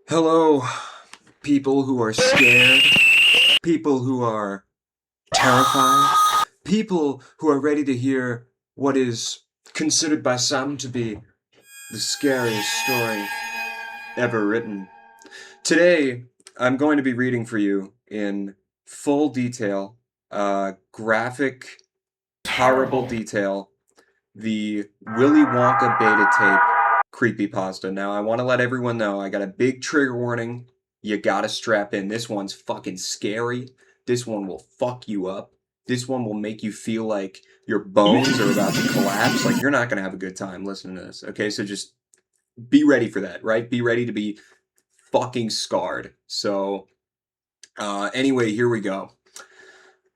Hello, people who are scared, people who are terrified, people who are ready to hear what is considered by some to be the scariest story ever written. Today, I'm going to be reading for you in full detail, graphic, horrible detail, the Willy Wonka beta tape Creepypasta. Now, I want to let everyone know I got a big trigger warning. You gotta strap in. This one's fucking scary. This one will fuck you up. This one will make you feel like your bones are about to collapse. Like, you're not gonna have a good time listening to this. Okay, so just be ready for that, right? Be ready to be fucking scarred. So, anyway, here we go.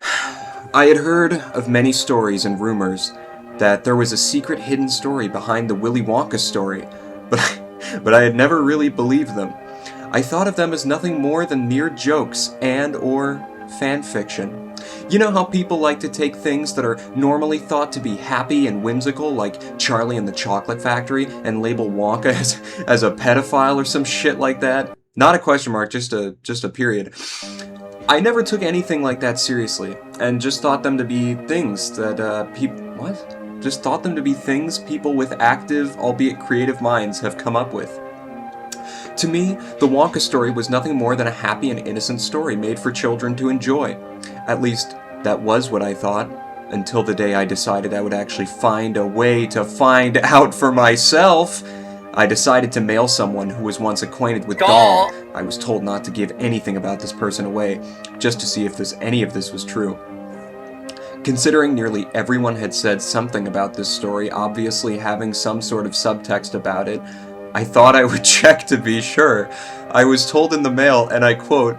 I had heard of many stories and rumors that there was a secret hidden story behind the Willy Wonka story, but I had never really believed them. I thought of them as nothing more than mere jokes and/or fan fiction. You know how people like to take things that are normally thought to be happy and whimsical, like Charlie and the Chocolate Factory, and label Wonka as a pedophile or some shit like that? Not a question mark, just a period. I never took anything like that seriously, and just thought them to be things that Just thought them to be things people with active, albeit creative minds have come up with. To me, the Wonka story was nothing more than a happy and innocent story made for children to enjoy. At least, that was what I thought, until the day I decided I would actually find a way to find out for myself. I decided to mail someone who was once acquainted with Doll. I was told not to give anything about this person away, just to see if any of this was true. Considering nearly everyone had said something about this story, obviously having some sort of subtext about it, I thought I would check to be sure. I was told in the mail, and I quote,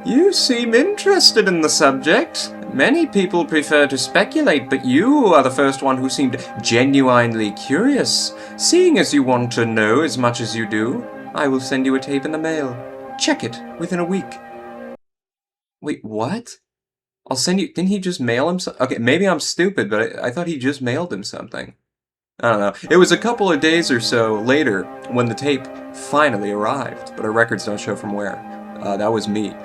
"You seem interested in the subject. Many people prefer to speculate, but you are the first one who seemed genuinely curious. Seeing as you want to know as much as you do, I will send you a tape in the mail. Check it within a week." Wait, what? I'll send you... Didn't he just mail him something? Okay, maybe I'm stupid, but I thought he just mailed him something. I don't know. It was a couple of days or so later when the tape finally arrived, but our records don't show from where. That was me.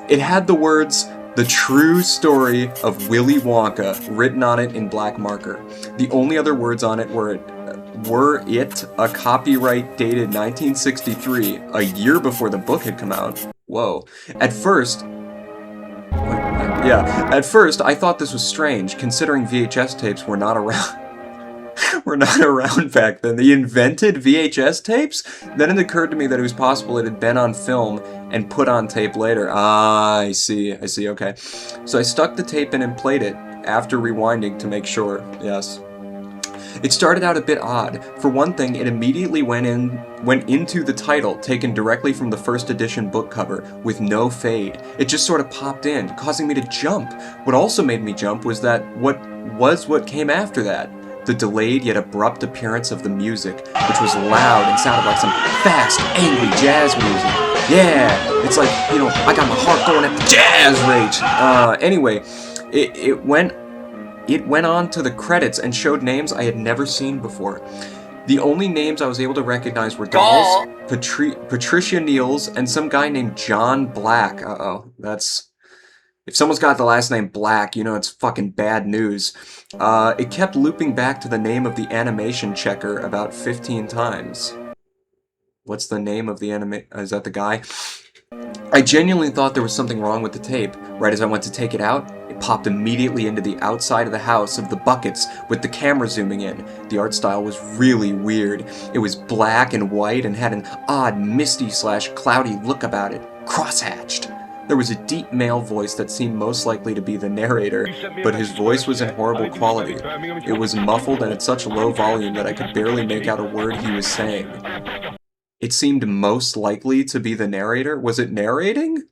It had the words, "The True Story of Willy Wonka," written on it in black marker. The only other words on it were a copyright dated 1963, a year before the book had come out. Whoa. At first, I thought this was strange, considering VHS tapes were not around. Were not around back then. They invented VHS tapes? Then it occurred to me that it was possible it had been on film and put on tape later. Ah, I see, okay. So I stuck the tape in and played it, after rewinding to make sure, yes. It started out a bit odd. For one thing, it immediately went into the title, taken directly from the first edition book cover, with no fade. It just sort of popped in, causing me to jump. What also made me jump was what came after that. The delayed yet abrupt appearance of the music, which was loud and sounded like some fast, angry jazz music. Yeah, it's like, you know, I got my heart going at the jazz rate. Anyway, it went on to the credits and showed names I had never seen before. The only names I was able to recognize were Dolls, Patricia Neals, and some guy named John Black. Uh-oh, that's... If someone's got the last name Black, you know it's fucking bad news. It kept looping back to the name of the animation checker about 15 times. What's the name of the is that the guy? I genuinely thought there was something wrong with the tape. Right as I went to take it out, it popped immediately into the outside of the house of the buckets with the camera zooming in. The art style was really weird. It was black and white and had an odd misty/cloudy look about it, crosshatched. There was a deep male voice that seemed most likely to be the narrator, but his voice was in horrible quality. It was muffled and at such low volume that I could barely make out a word he was saying. It seemed most likely to be the narrator? Was it narrating?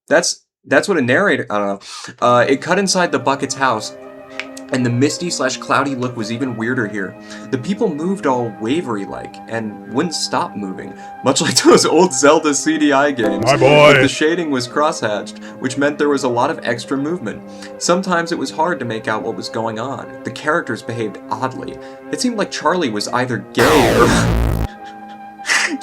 That's what a narrator... I don't know. It cut inside the bucket's house, and the misty/cloudy look was even weirder here. The people moved all wavery-like, and wouldn't stop moving, much like those old Zelda CDI games. My boy! But the shading was crosshatched, which meant there was a lot of extra movement. Sometimes it was hard to make out what was going on. The characters behaved oddly. It seemed like Charlie was either gay or...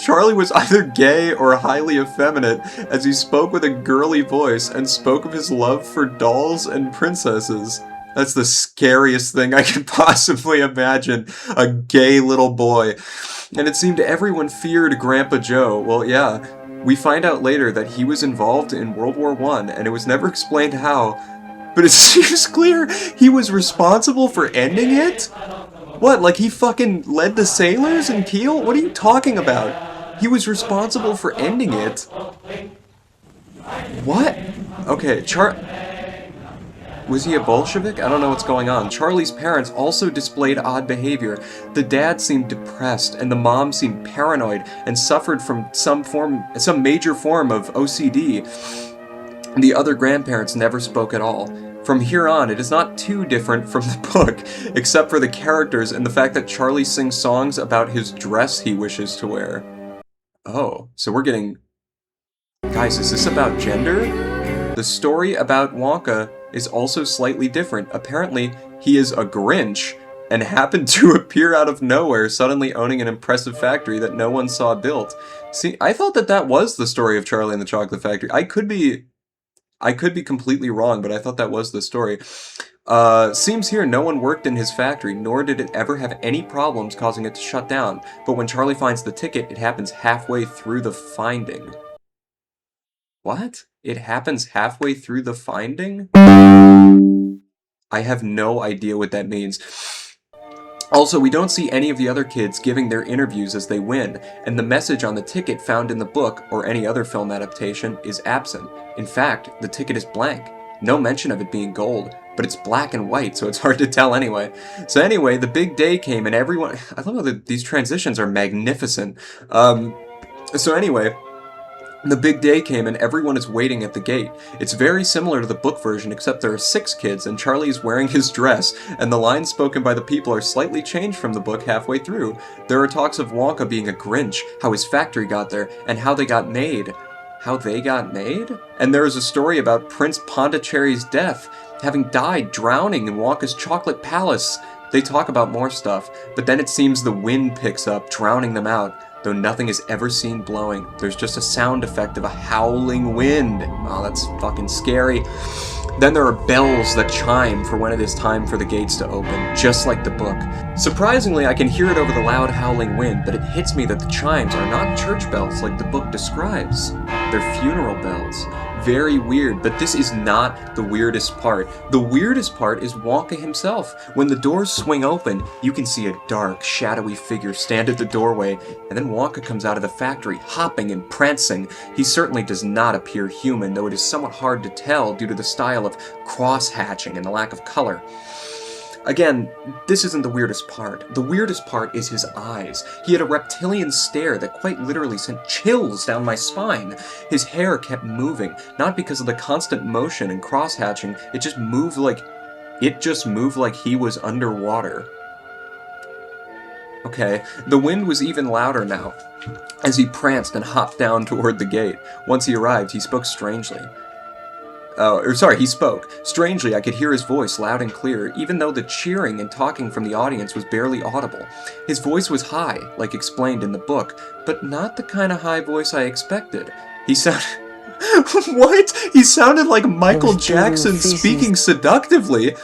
Charlie was either gay or highly effeminate, as he spoke with a girly voice and spoke of his love for dolls and princesses. That's the scariest thing I could possibly imagine. A gay little boy. And it seemed everyone feared Grandpa Joe. Well, yeah. We find out later that he was involved in World War I, and it was never explained how. But it seems clear he was responsible for ending it? What, like he fucking led the sailors in Kiel? What are you talking about? He was responsible for ending it? What? Okay, was he a Bolshevik? I don't know what's going on. Charlie's parents also displayed odd behavior. The dad seemed depressed, and the mom seemed paranoid and suffered from some major form of OCD. The other grandparents never spoke at all. From here on, it is not too different from the book, except for the characters and the fact that Charlie sings songs about his dress he wishes to wear. Oh, so we're getting... Guys, is this about gender? The story about Wonka is also slightly different. Apparently, he is a Grinch and happened to appear out of nowhere, suddenly owning an impressive factory that no one saw built. See, I thought that was the story of Charlie and the Chocolate Factory. I could be completely wrong, but I thought that was the story. Seems here no one worked in his factory, nor did it ever have any problems causing it to shut down. But when Charlie finds the ticket, it happens halfway through the finding. What? It happens halfway through the finding? I have no idea what that means. Also, we don't see any of the other kids giving their interviews as they win, and the message on the ticket found in the book, or any other film adaptation, is absent. In fact, the ticket is blank. No mention of it being gold, but it's black and white, so it's hard to tell anyway. So anyway, the big day came and everyone... I love how these transitions are magnificent. So anyway... The big day came and everyone is waiting at the gate. It's very similar to the book version, except there are 6 kids and Charlie is wearing his dress, and the lines spoken by the people are slightly changed from the book halfway through. There are talks of Wonka being a Grinch, how his factory got there, and how they got made. How they got made? And there is a story about Prince Pondicherry's death, having died drowning in Wonka's chocolate palace. They talk about more stuff, but then it seems the wind picks up, drowning them out. Though nothing is ever seen blowing. There's just a sound effect of a howling wind. Oh, that's fucking scary. Then there are bells that chime for when it is time for the gates to open, just like the book. Surprisingly, I can hear it over the loud howling wind, but it hits me that the chimes are not church bells like the book describes. They're funeral bells. Very weird, but this is not the weirdest part. The weirdest part is Wonka himself. When the doors swing open, you can see a dark, shadowy figure stand at the doorway, and then Wonka comes out of the factory, hopping and prancing. He certainly does not appear human, though it is somewhat hard to tell due to the style of cross-hatching and the lack of color. Again, this isn't the weirdest part. The weirdest part is his eyes. He had a reptilian stare that quite literally sent chills down my spine. His hair kept moving, not because of the constant motion and cross-hatching, it just moved like he was underwater. Okay, the wind was even louder now, as he pranced and hopped down toward the gate. Once he arrived, he spoke strangely. He spoke. Strangely, I could hear his voice loud and clear, even though the cheering and talking from the audience was barely audible. His voice was high, like explained in the book, but not the kind of high voice I expected. He sounded... What? He sounded like Michael Jackson speaking seductively.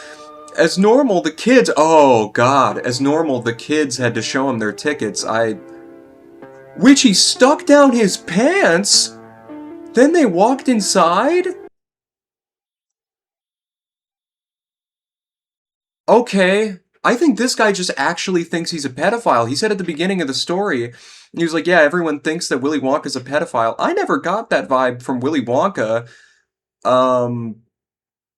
As normal, the kids... Oh, God. As normal, the kids had to show him their tickets. Which he stuck down his pants? Then they walked inside? Okay, I think this guy just actually thinks he's a pedophile. He said at the beginning of the story, he was like, yeah, everyone thinks that Willy Wonka's a pedophile. I never got that vibe from Willy Wonka.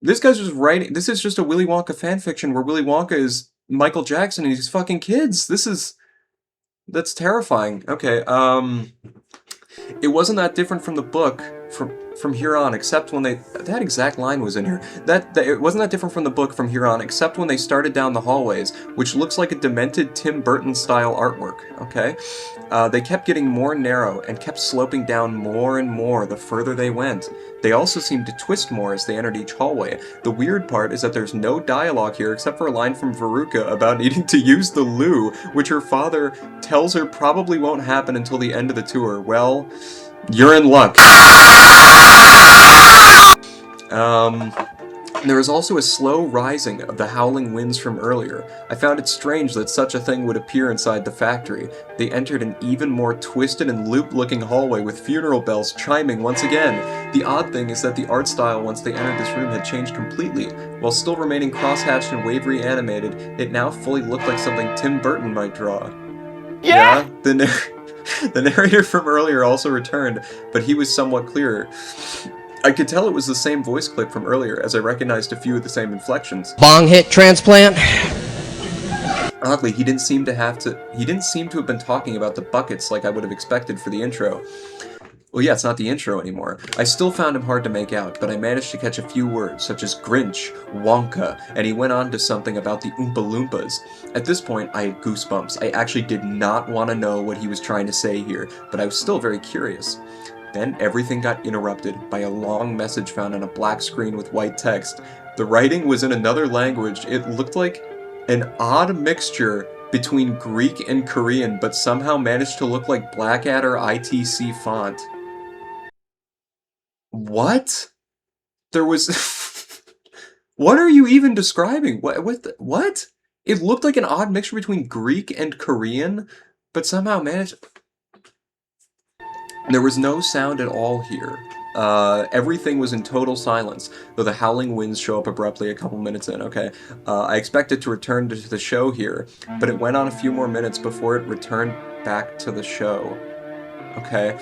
This guy's just writing, this is just a Willy Wonka fanfiction where Willy Wonka is Michael Jackson and he's fucking kids. That's terrifying. Okay, it wasn't that different from the book, from here on, except when they... That exact line was in here. It wasn't that different from the book from here on, except when they started down the hallways, which looks like a demented Tim Burton-style artwork, okay? They kept getting more narrow and kept sloping down more and more the further they went. They also seemed to twist more as they entered each hallway. The weird part is that there's no dialogue here except for a line from Veruca about needing to use the loo, which her father tells her probably won't happen until the end of the tour. Well, you're in luck. There was also a slow rising of the howling winds from earlier. I found it strange that such a thing would appear inside the factory. They entered an even more twisted and loop-looking hallway with funeral bells chiming once again. The odd thing is that the art style once they entered this room had changed completely. While still remaining cross-hatched and wavery animated, it now fully looked like something Tim Burton might draw. Yeah? The narrator from earlier also returned, but he was somewhat clearer. I could tell it was the same voice clip from earlier, as I recognized a few of the same inflections. Bong hit transplant? Oddly, he didn't seem to have been talking about the buckets like I would have expected for the intro. Well, yeah, it's not the intro anymore. I still found him hard to make out, but I managed to catch a few words, such as Grinch, Wonka, and he went on to something about the Oompa Loompas. At this point, I had goosebumps. I actually did not want to know what he was trying to say here, but I was still very curious. Then everything got interrupted by a long message found on a black screen with white text. The writing was in another language. It looked like an odd mixture between Greek and Korean, but somehow managed to look like Blackadder ITC font. What? There was... What are you even describing? What? It looked like an odd mixture between Greek and Korean, but somehow managed... There was no sound at all here. Everything was in total silence, though the howling winds show up abruptly a couple minutes in, okay? I expected to return to the show here, but it went on a few more minutes before it returned back to the show. Okay.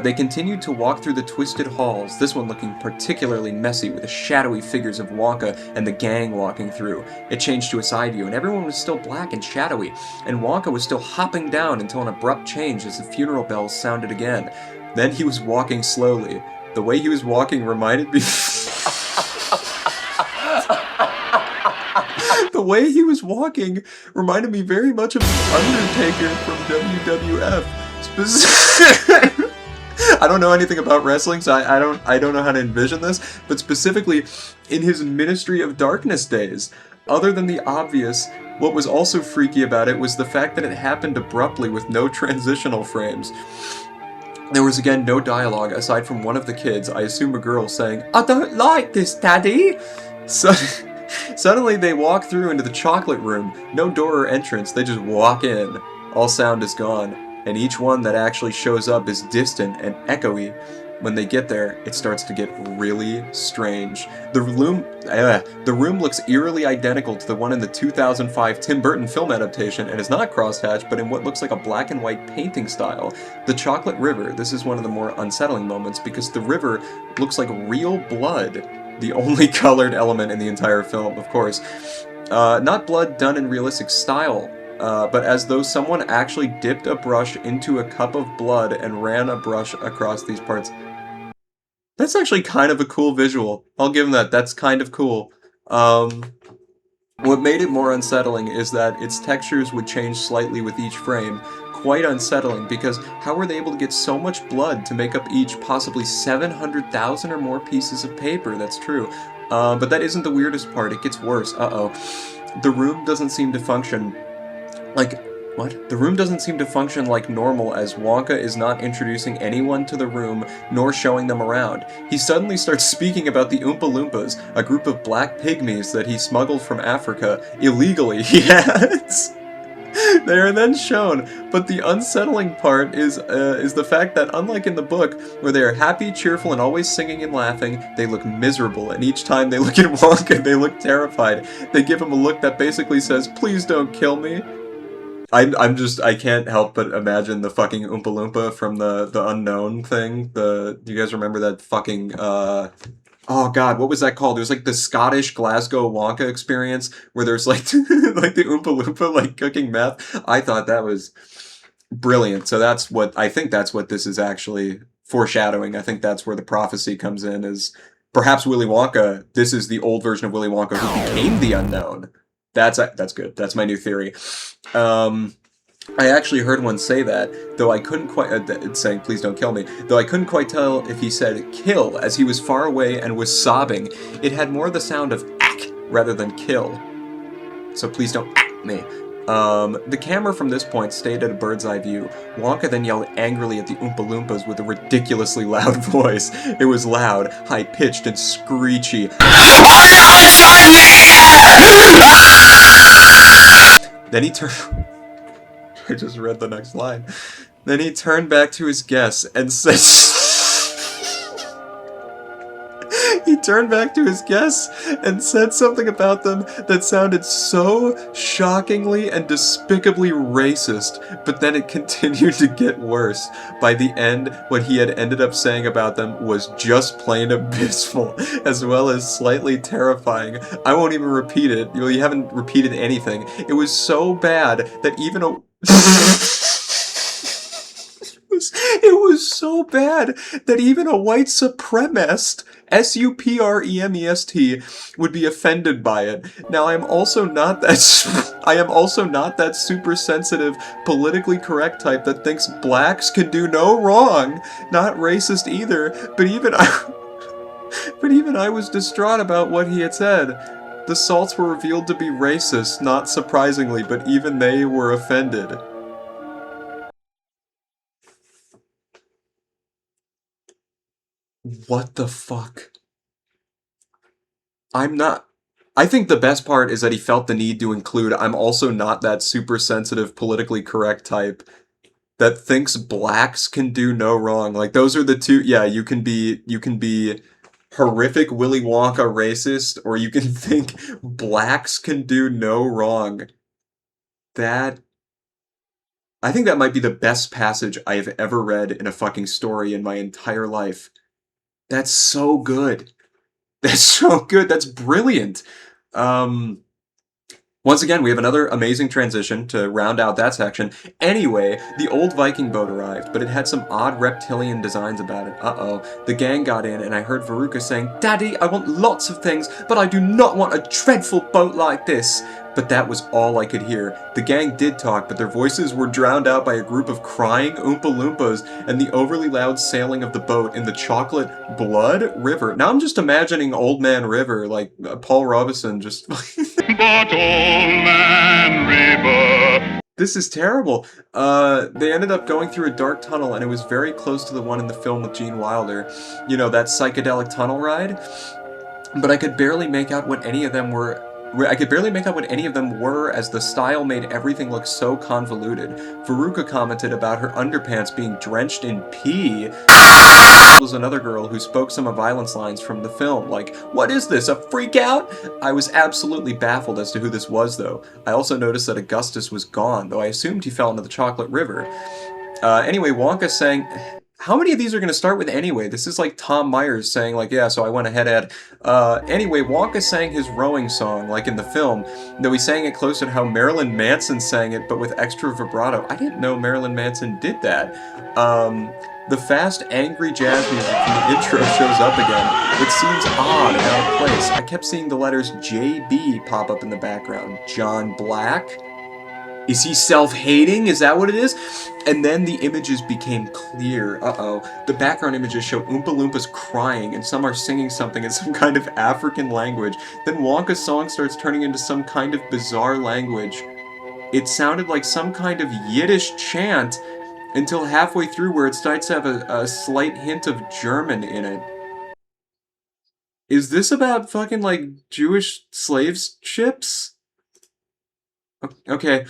They continued to walk through the twisted halls, this one looking particularly messy with the shadowy figures of Wonka and the gang walking through. It changed to a side view, and everyone was still black and shadowy, and Wonka was still hopping down until an abrupt change as the funeral bells sounded again. Then he was walking slowly. The way he was walking reminded me... The way he was walking reminded me very much of The Undertaker from WWF. I don't know anything about wrestling, so I don't know how to envision this, but specifically in his Ministry of Darkness days. Other than the obvious, what was also freaky about it was the fact that it happened abruptly with no transitional frames. There was again no dialogue aside from one of the kids, I assume a girl, saying, "I don't like this, Daddy!" Suddenly they walk through into the chocolate room. No door or entrance, they just walk in. All sound is gone, and each one that actually shows up is distant and echoey. When they get there, it starts to get really strange. The room looks eerily identical to the one in the 2005 Tim Burton film adaptation and is not crosshatched, but in what looks like a black and white painting style. The chocolate river, this is one of the more unsettling moments because the river looks like real blood, the only colored element in the entire film, of course. Not blood done in realistic style, but as though someone actually dipped a brush into a cup of blood and ran a brush across these parts. That's actually kind of a cool visual. I'll give him that. That's kind of cool. What made it more unsettling is that its textures would change slightly with each frame. Quite unsettling, because how were they able to get so much blood to make up each possibly 700,000 or more pieces of paper? That's true. But that isn't the weirdest part. It gets worse. The room doesn't seem to function like... What? The room doesn't seem to function like normal as Wonka is not introducing anyone to the room nor showing them around. He suddenly starts speaking about the Oompa Loompas, a group of black pygmies that he smuggled from Africa illegally. He adds. They are then shown, but the unsettling part is the fact that unlike in the book, where they are happy, cheerful, and always singing and laughing, they look miserable, and each time they look at Wonka, they look terrified. They give him a look that basically says, "Please don't kill me." I can't help but imagine the fucking Oompa Loompa from the Unknown thing. Do you guys remember that fucking, oh god, what was that called? It was like the Scottish Glasgow Wonka experience, where there's like, like the Oompa Loompa, like, cooking meth. I thought that was brilliant. So I think that's what this is actually foreshadowing. I think that's where the prophecy comes in, is perhaps Willy Wonka, this is the old version of Willy Wonka who became the unknown. That's good. That's my new theory. I actually heard one say that, though I couldn't quite, saying, please don't kill me, though I couldn't quite tell if he said kill, as he was far away and was sobbing. It had more the sound of ack rather than kill. So please don't ack me. The camera from this point stayed at a bird's eye view. Wonka then yelled angrily at the Oompa Loompas with a ridiculously loud voice. It was loud, high-pitched, and screechy. Then he turned... I just read the next line. Then he turned back to his guests and said... He turned back to his guests and said something about them that sounded so shockingly and despicably racist, but then it continued to get worse. By the end, what he had ended up saying about them was just plain abysmal, as well as slightly terrifying. I won't even repeat it. You haven't repeated anything. It was so bad that even a... It was so bad that even a white supremacist, S-U-P-R-E-M-E-S-T, would be offended by it. Now, I am also not that super sensitive, politically correct type that thinks blacks can do no wrong. Not racist either, but even I was distraught about what he had said. The salts were revealed to be racist, not surprisingly, but even they were offended. What the fuck? I think the best part is that he felt the need to include, I'm also not that super sensitive, politically correct type that thinks blacks can do no wrong. Like, those are the two, yeah, you can be horrific Willy Wonka racist, or you can think blacks can do no wrong. I think that might be the best passage I have ever read in a fucking story in my entire life. That's so good. That's so good. That's brilliant. Once again, we have another amazing transition to round out that section. Anyway, the old Viking boat arrived, but it had some odd reptilian designs about it. Uh-oh. The gang got in, and I heard Veruca saying, "Daddy, I want lots of things, but I do not want a dreadful boat like this." But that was all I could hear. The gang did talk, but their voices were drowned out by a group of crying Oompa Loompas and the overly loud sailing of the boat in the chocolate blood river. Now I'm just imagining Old Man River, like Paul Robeson just... But Old Man River... This is terrible. They ended up going through a dark tunnel, and it was very close to the one in the film with Gene Wilder. You know, that psychedelic tunnel ride? But I could barely make out what any of them were... as the style made everything look so convoluted. Veruca commented about her underpants being drenched in pee. Was another girl who spoke some of Violence lines from the film, like, "What is this, a freak out?" I was absolutely baffled as to who this was, though. I also noticed that Augustus was gone, though I assumed he fell into the chocolate river. Anyway, Wonka sang... How many of these are going to start with anyway? This is like Tom Myers saying, like, yeah, so I went ahead at... Anyway, Wonka sang his rowing song, like in the film, though he sang it close to how Marilyn Manson sang it, but with extra vibrato. I didn't know Marilyn Manson did that. The fast, angry jazz music from the intro shows up again. It seems odd and out of place. I kept seeing the letters JB pop up in the background. John Black? Is he self-hating? Is that what it is? And then the images became clear. Uh-oh. The background images show Oompa Loompas crying, and some are singing something in some kind of African language. Then Wonka's song starts turning into some kind of bizarre language. It sounded like some kind of Yiddish chant, until halfway through where it starts to have a slight hint of German in it. Is this about fucking, like, Jewish slave ships? Okay.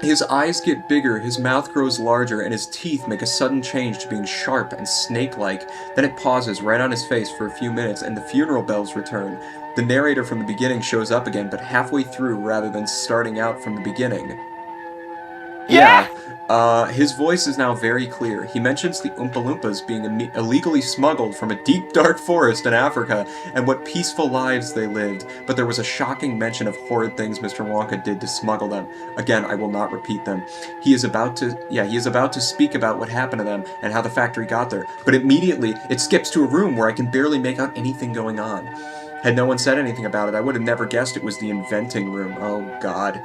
His eyes get bigger, his mouth grows larger, and his teeth make a sudden change to being sharp and snake-like. Then it pauses right on his face for a few minutes, and the funeral bells return. The narrator from the beginning shows up again, but halfway through rather than starting out from the beginning. Yeah. His voice is now very clear. He mentions the Oompa Loompas being illegally smuggled from a deep, dark forest in Africa, and what peaceful lives they lived, but there was a shocking mention of horrid things Mr. Wonka did to smuggle them. Again, I will not repeat them. He is about to speak about what happened to them and how the factory got there, but immediately it skips to a room where I can barely make out anything going on. Had no one said anything about it, I would have never guessed it was the inventing room. Oh, God.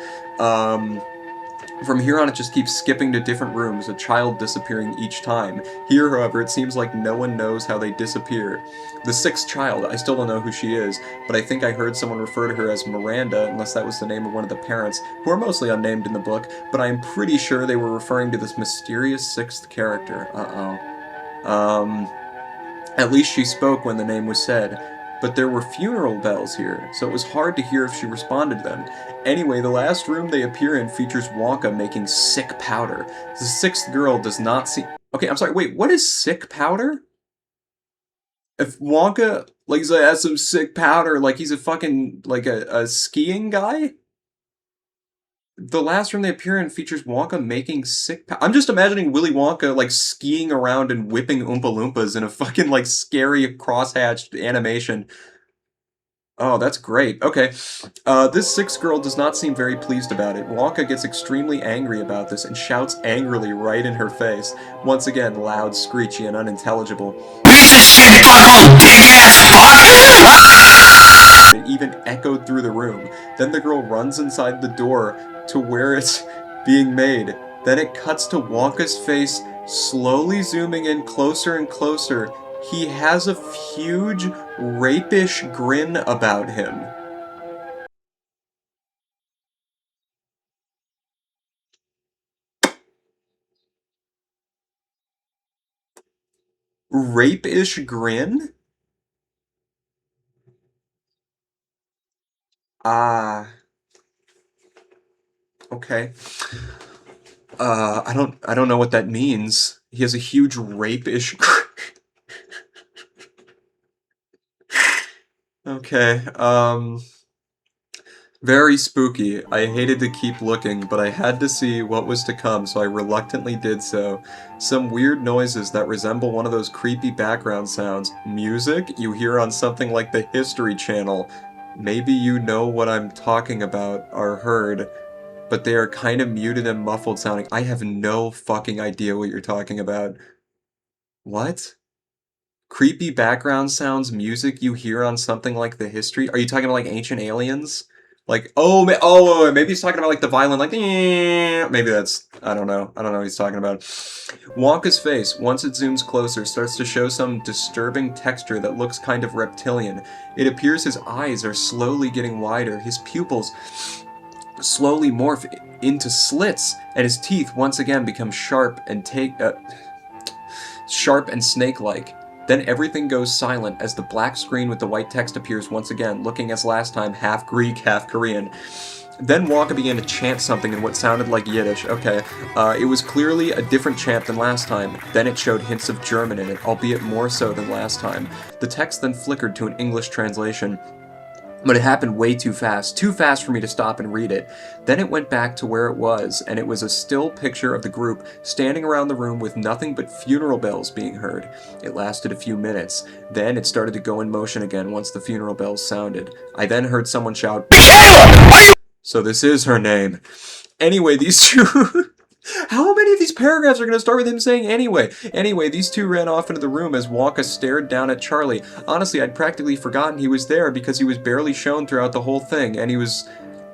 From here on, it just keeps skipping to different rooms, a child disappearing each time. Here, however, it seems like no one knows how they disappear. The sixth child, I still don't know who she is, but I think I heard someone refer to her as Miranda, unless that was the name of one of the parents, who are mostly unnamed in the book, but I am pretty sure they were referring to this mysterious sixth character. At least she spoke when the name was said. But there were funeral bells here, so it was hard to hear if she responded to them. Anyway, the last room they appear in features Wonka making sick powder. The sixth girl does not seem... Okay, I'm sorry, wait, what is sick powder? If Wonka, like, has some sick powder, like he's a fucking, like, a skiing guy? The last room they appear in features Wonka making sick I'm just imagining Willy Wonka, like, skiing around and whipping Oompa Loompas in a fucking, like, scary cross-hatched animation. Oh, that's great. Okay. This sixth girl does not seem very pleased about it. Wonka gets extremely angry about this and shouts angrily right in her face. Once again, loud, screechy, and unintelligible. Piece of shit, cockle, big ass fuck! It even echoed through the room. Then the girl runs inside the door to where it's being made. Then it cuts to Wonka's face, slowly zooming in closer and closer. He has a huge, rapish grin about him. Rapish grin? Ah. Okay. I don't know what that means. He has a huge rapish grin. Okay, very spooky. I hated to keep looking, but I had to see what was to come, so I reluctantly did so. Some weird noises that resemble one of those creepy background sounds. Music you hear on something like the History Channel. Maybe you know what I'm talking about, are heard, but they are kind of muted and muffled sounding. I have no fucking idea what you're talking about. What? Creepy background sounds, music you hear on something like the History? Are you talking about, like, Ancient Aliens? Like, oh, maybe he's talking about, like, the violin, like, maybe that's, I don't know what he's talking about. Wonka's face, once it zooms closer, starts to show some disturbing texture that looks kind of reptilian. It appears his eyes are slowly getting wider, his pupils slowly morph into slits, and his teeth once again become sharp and snake-like. Then everything goes silent as the black screen with the white text appears once again, looking as last time half Greek, half Korean. Then Wonka began to chant something in what sounded like Yiddish. Okay, it was clearly a different chant than last time. Then it showed hints of German in it, albeit more so than last time. The text then flickered to an English translation. But it happened way too fast for me to stop and read it. Then it went back to where it was, and it was a still picture of the group standing around the room with nothing but funeral bells being heard. It lasted a few minutes. Then it started to go in motion again once the funeral bells sounded. I then heard someone shout, "So this is her name." Anyway, these two... How many of these paragraphs are going to start with him saying anyway? Anyway, these two ran off into the room as Wonka stared down at Charlie. Honestly, I'd practically forgotten he was there because he was barely shown throughout the whole thing, and he was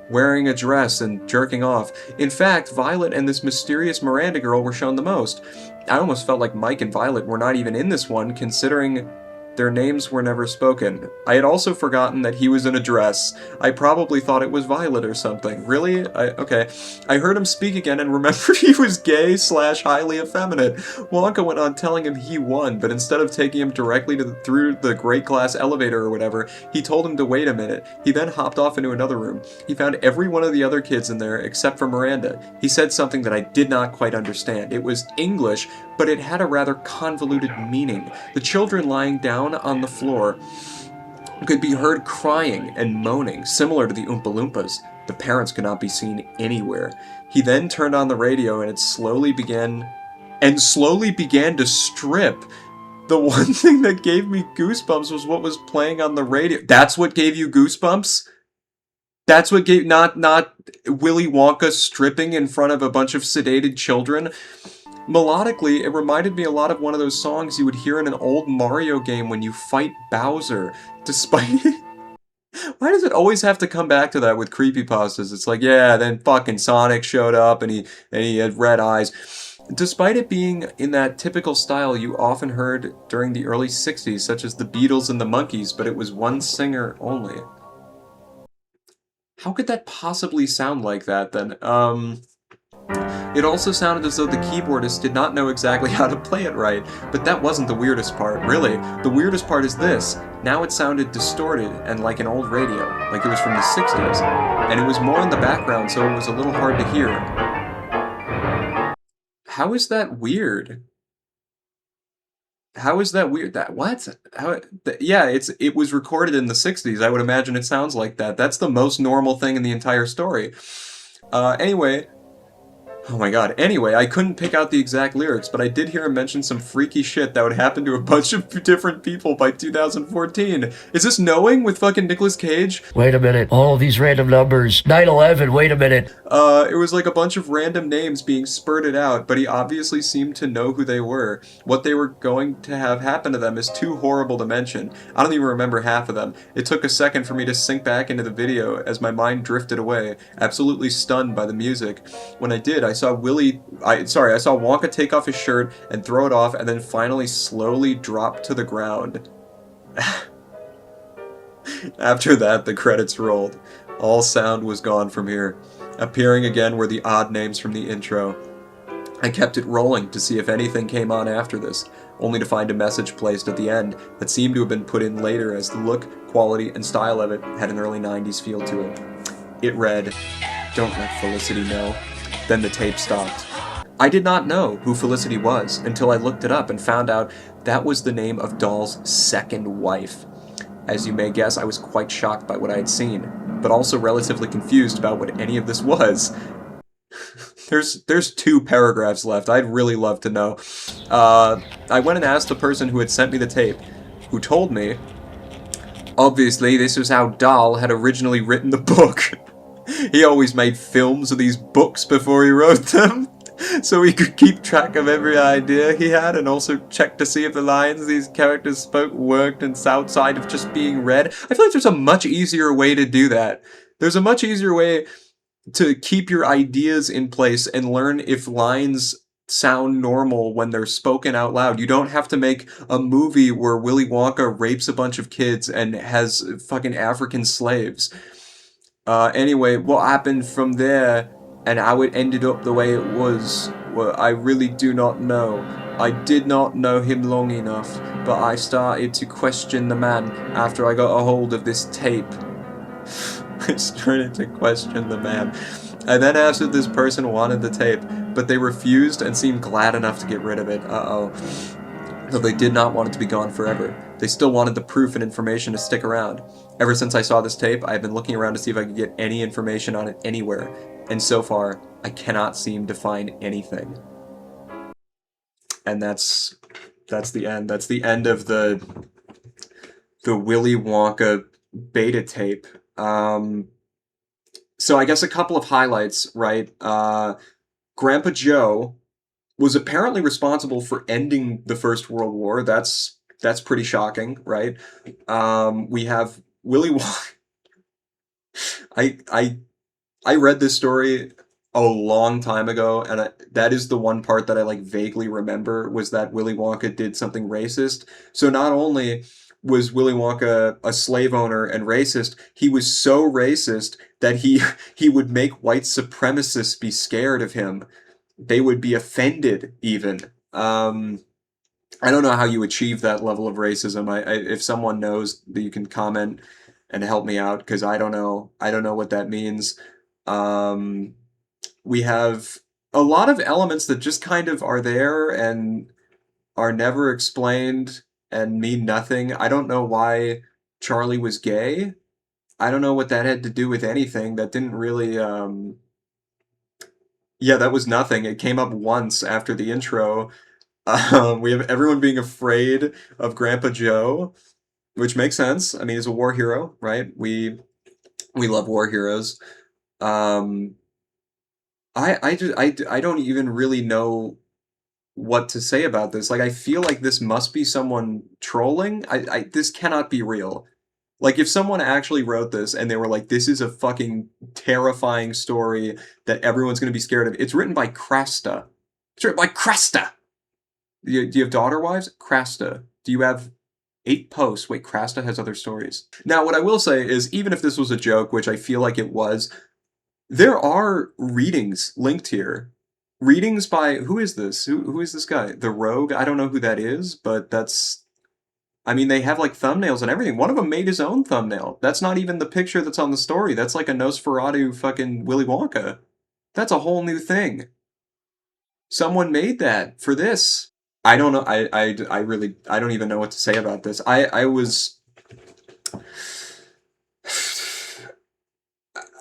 wearing a dress and jerking off. In fact, Violet and this mysterious Miranda girl were shown the most. I almost felt like Mike and Violet were not even in this one, considering their names were never spoken. I had also forgotten that he was in a dress. I probably thought it was Violet or something. Really? Okay. I heard him speak again and remembered he was gay/highly effeminate. Wonka went on telling him he won, but instead of taking him directly through the great glass elevator or whatever, he told him to wait a minute. He then hopped off into another room. He found every one of the other kids in there except for Miranda. He said something that I did not quite understand. It was English, but it had a rather convoluted meaning. The children lying down on the floor could be heard crying and moaning, similar to the Oompa Loompas. The parents could not be seen anywhere. He then turned on the radio and it slowly began to strip. The one thing that gave me goosebumps was what was playing on the radio. That's what gave you goosebumps? That's what gave, not Willy Wonka stripping in front of a bunch of sedated children. Melodically, it reminded me a lot of one of those songs you would hear in an old Mario game when you fight Bowser. Despite why does it always have to come back to that with creepypastas? It's like, yeah, then fucking Sonic showed up and he had red eyes. Despite it being in that typical style you often heard during the early 60s, such as the Beatles and the Monkees, but it was one singer only. How could that possibly sound like that, then? It also sounded as though the keyboardist did not know exactly how to play it right, but that wasn't the weirdest part, really. The weirdest part is this. Now it sounded distorted and like an old radio, like it was from the 60s, and it was more in the background, so it was a little hard to hear. How is that weird? How is that weird? That what? Yeah, it was recorded in the 60s. I would imagine it sounds like that. That's the most normal thing in the entire story. Anyway, oh my god. Anyway, I couldn't pick out the exact lyrics, but I did hear him mention some freaky shit that would happen to a bunch of different people by 2014. Is this Knowing with fucking Nicolas Cage? Wait a minute. All of these random numbers. 9/11, wait a minute. It was like a bunch of random names being spurted out, but he obviously seemed to know who they were. What they were going to have happen to them is too horrible to mention. I don't even remember half of them. It took a second for me to sink back into the video as my mind drifted away, absolutely stunned by the music. When I did, I saw Wonka take off his shirt and throw it off and then finally slowly drop to the ground. After that, the credits rolled. All sound was gone from here. Appearing again were the odd names from the intro. I kept it rolling to see if anything came on after this, only to find a message placed at the end that seemed to have been put in later as the look, quality, and style of it had an early 90s feel to it. It read, "Don't let Felicity know." Then the tape stopped. I did not know who Felicity was until I looked it up and found out that was the name of Dahl's second wife. As you may guess, I was quite shocked by what I had seen, but also relatively confused about what any of this was. There's 2 paragraphs left. I'd really love to know. I went and asked the person who had sent me the tape, who told me, obviously this was how Dahl had originally written the book. He always made films of these books before he wrote them, so he could keep track of every idea he had and also check to see if the lines these characters spoke worked and outside of just being read. I feel like there's a much easier way to do that. There's a much easier way to keep your ideas in place and learn if lines sound normal when they're spoken out loud. You don't have to make a movie where Willy Wonka rapes a bunch of kids and has fucking African slaves. Anyway, what happened from there and how it ended up the way it was, well, I really do not know. I did not know him long enough, but I started to question the man after I got a hold of this tape. I started to question the man. I then asked if this person wanted the tape, but they refused and seemed glad enough to get rid of it. Uh-oh. Though they did not want it to be gone forever. They still wanted the proof and information to stick around. Ever since I saw this tape, I have been looking around to see if I could get any information on it anywhere, and so far, I cannot seem to find anything. And that's the end. That's the end of the Willy Wonka beta tape. So I guess a couple of highlights, right? Grandpa Joe was apparently responsible for ending the First World War. That's pretty shocking, right? We have Willy Wonka. I read this story a long time ago, and that is the one part that I like vaguely remember, was that Willy Wonka did something racist. So not only was Willy Wonka a slave owner and racist, he was so racist that he would make white supremacists be scared of him. They would be offended, even. I don't know how you achieve that level of racism. If someone knows, that you can comment and help me out, because I don't know what that means. We have a lot of elements that just kind of are there and are never explained and mean nothing. I don't know why Charlie was gay. I don't know what that had to do with anything. That didn't really, yeah, that was nothing. It came up once after the intro. We have everyone being afraid of Grandpa Joe, which makes sense. I mean, he's a war hero, right? We love war heroes. Um, I don't even really know what to say about this. Like, I feel like this must be someone trolling. This cannot be real. Like, if someone actually wrote this and they were like, this is a fucking terrifying story that everyone's going to be scared of. It's written by Krasta. It's written by Krasta. Do you have daughter wives? Krasta. Do you have 8 posts? Wait, Krasta has other stories. Now, what I will say is, even if this was a joke, which I feel like it was, there are readings linked here. Readings by, who is this? Who is this guy? The Rogue? I don't know who that is, but that's, I mean, they have like thumbnails and everything. One of them made his own thumbnail. That's not even the picture that's on the story. That's like a Nosferatu fucking Willy Wonka. That's a whole new thing. Someone made that for this. I don't know. I really, I don't even know what to say about this. I was,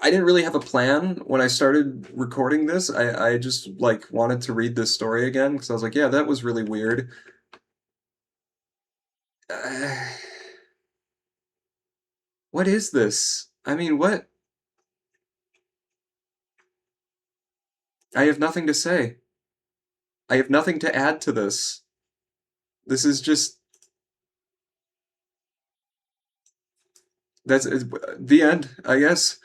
I didn't really have a plan when I started recording this. I just like wanted to read this story again because I was like, yeah, that was really weird. Uh, what is this? I mean, what? I have nothing to say. I have nothing to add to this. This is just, that's the end, I guess.